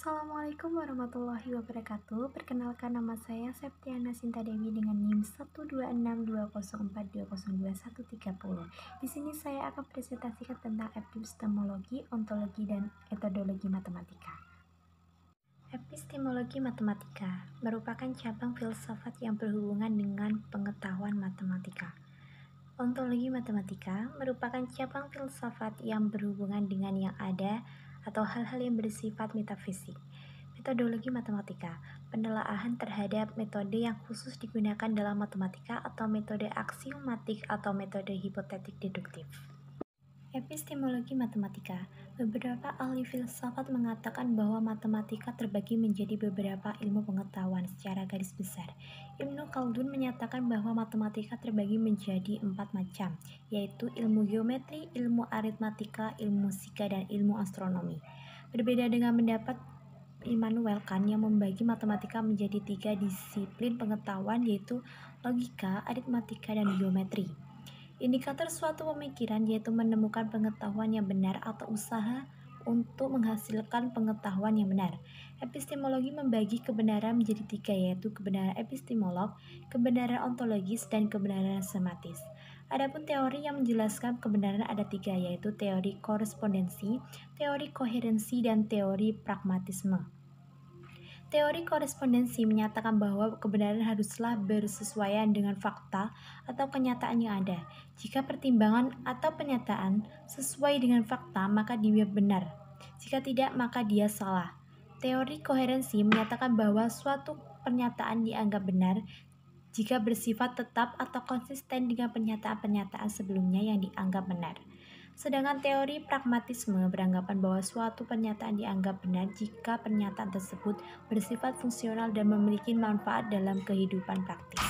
Assalamualaikum warahmatullahi wabarakatuh. Perkenalkan, nama saya Septiana Sinta Dewi dengan NIM 1262042020130. Di sini saya akan presentasikan tentang epistemologi, ontologi, dan metodologi matematika. Epistemologi matematika merupakan cabang filsafat yang berhubungan dengan pengetahuan matematika. Ontologi matematika merupakan cabang filsafat yang berhubungan dengan yang ada atau hal-hal yang bersifat metafisik. Metodologi matematika, penelaahan terhadap metode yang khusus digunakan dalam matematika atau metode aksiomatik atau metode hipotetik deduktif. Epistemologi matematika, beberapa ahli filsafat mengatakan bahwa matematika terbagi menjadi beberapa ilmu pengetahuan secara garis besar. Ibnu Khaldun menyatakan bahwa matematika terbagi menjadi 4 macam, yaitu ilmu geometri, ilmu aritmatika, ilmu fisika, dan ilmu astronomi. Berbeda dengan pendapat Immanuel Kant yang membagi matematika menjadi 3 disiplin pengetahuan, yaitu logika, aritmatika, dan geometri. Indikator suatu pemikiran yaitu menemukan pengetahuan yang benar atau usaha untuk menghasilkan pengetahuan yang benar. Epistemologi membagi kebenaran menjadi 3, yaitu kebenaran epistemolog, kebenaran ontologis, dan kebenaran sematis. Adapun teori yang menjelaskan kebenaran ada 3, yaitu teori korespondensi, teori koherensi, dan teori pragmatisme. Teori korespondensi menyatakan bahwa kebenaran haruslah bersesuaian dengan fakta atau kenyataan yang ada. Jika pertimbangan atau pernyataan sesuai dengan fakta, maka dia benar. Jika tidak, maka dia salah. Teori koherensi menyatakan bahwa suatu pernyataan dianggap benar jika bersifat tetap atau konsisten dengan pernyataan-pernyataan sebelumnya yang dianggap benar. Sedangkan teori pragmatisme beranggapan bahwa suatu pernyataan dianggap benar jika pernyataan tersebut bersifat fungsional dan memiliki manfaat dalam kehidupan praktis.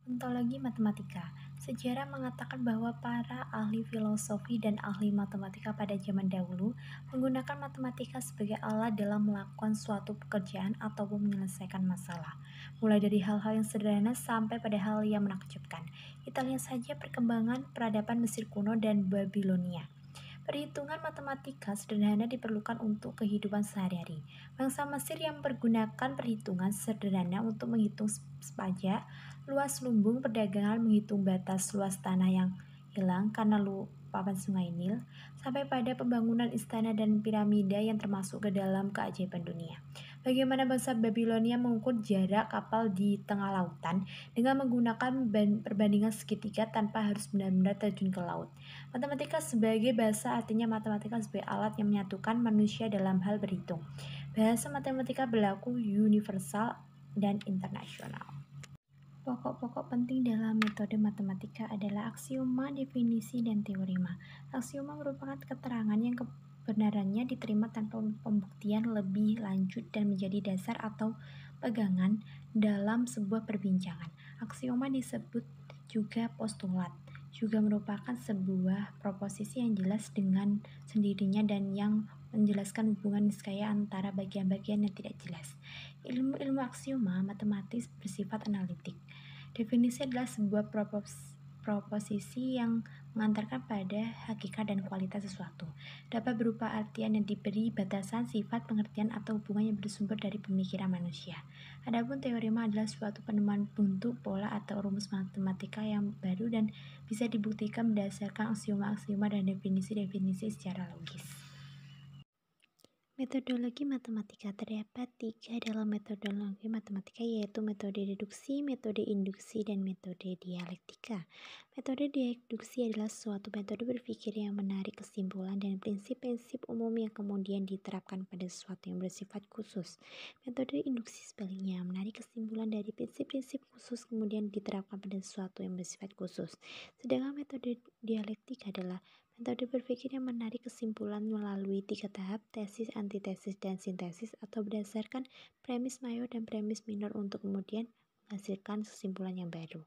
Ontologi matematika. Sejarah mengatakan bahwa para ahli filosofi dan ahli matematika pada zaman dahulu menggunakan matematika sebagai alat dalam melakukan suatu pekerjaan ataupun menyelesaikan masalah, mulai dari hal-hal yang sederhana sampai pada hal yang menakjubkan. Kita lihat saja perkembangan peradaban Mesir kuno dan Babilonia. Perhitungan matematika sederhana diperlukan untuk kehidupan sehari-hari. Bangsa Mesir yang menggunakan perhitungan sederhana untuk menghitung pajak, luas lumbung perdagangan, menghitung batas luas tanah yang hilang karena luapan sungai Nil, sampai pada pembangunan istana dan piramida yang termasuk ke dalam keajaiban dunia. Bagaimana bangsa Babilonia mengukur jarak kapal di tengah lautan dengan menggunakan perbandingan segitiga tanpa harus benar-benar terjun ke laut. Matematika sebagai bahasa artinya matematika sebagai alat yang menyatukan manusia dalam hal berhitung. Bahasa matematika berlaku universal dan internasional. Pokok-pokok penting dalam metode matematika adalah aksioma, definisi, dan teorema. Aksioma merupakan keterangan yang kebenarannya diterima tanpa pembuktian lebih lanjut dan menjadi dasar atau pegangan dalam sebuah perbincangan. Aksioma disebut juga postulat, juga merupakan sebuah proposisi yang jelas dengan sendirinya dan yang menjelaskan hubungan niscaya antara bagian-bagian yang tidak jelas. Ilmu-ilmu aksioma matematis bersifat analitik. Definisi adalah sebuah proposisi yang mengantarkan pada hakikat dan kualitas sesuatu. Dapat berupa artian yang diberi batasan, sifat, pengertian, atau hubungan yang bersumber dari pemikiran manusia. Adapun teorema adalah suatu penemuan bentuk, pola, atau rumus matematika yang baru dan bisa dibuktikan berdasarkan aksioma-aksioma dan definisi-definisi secara logis. Metodologi matematika terdapat 3 dalam metodologi matematika, yaitu metode deduksi, metode induksi, dan metode dialektika. Metode deduksi adalah suatu metode berpikir yang menarik kesimpulan dan prinsip-prinsip umum yang kemudian diterapkan pada sesuatu yang bersifat khusus. Metode induksi sebaliknya, menarik kesimpulan dari prinsip-prinsip khusus kemudian diterapkan pada sesuatu yang bersifat khusus. Sedangkan metode dialektika adalah metode berpikir yang menarik kesimpulan melalui 3 tahap, tesis, antitesis, dan sintesis, atau berdasarkan premis mayor dan premis minor untuk kemudian menghasilkan kesimpulan yang baru.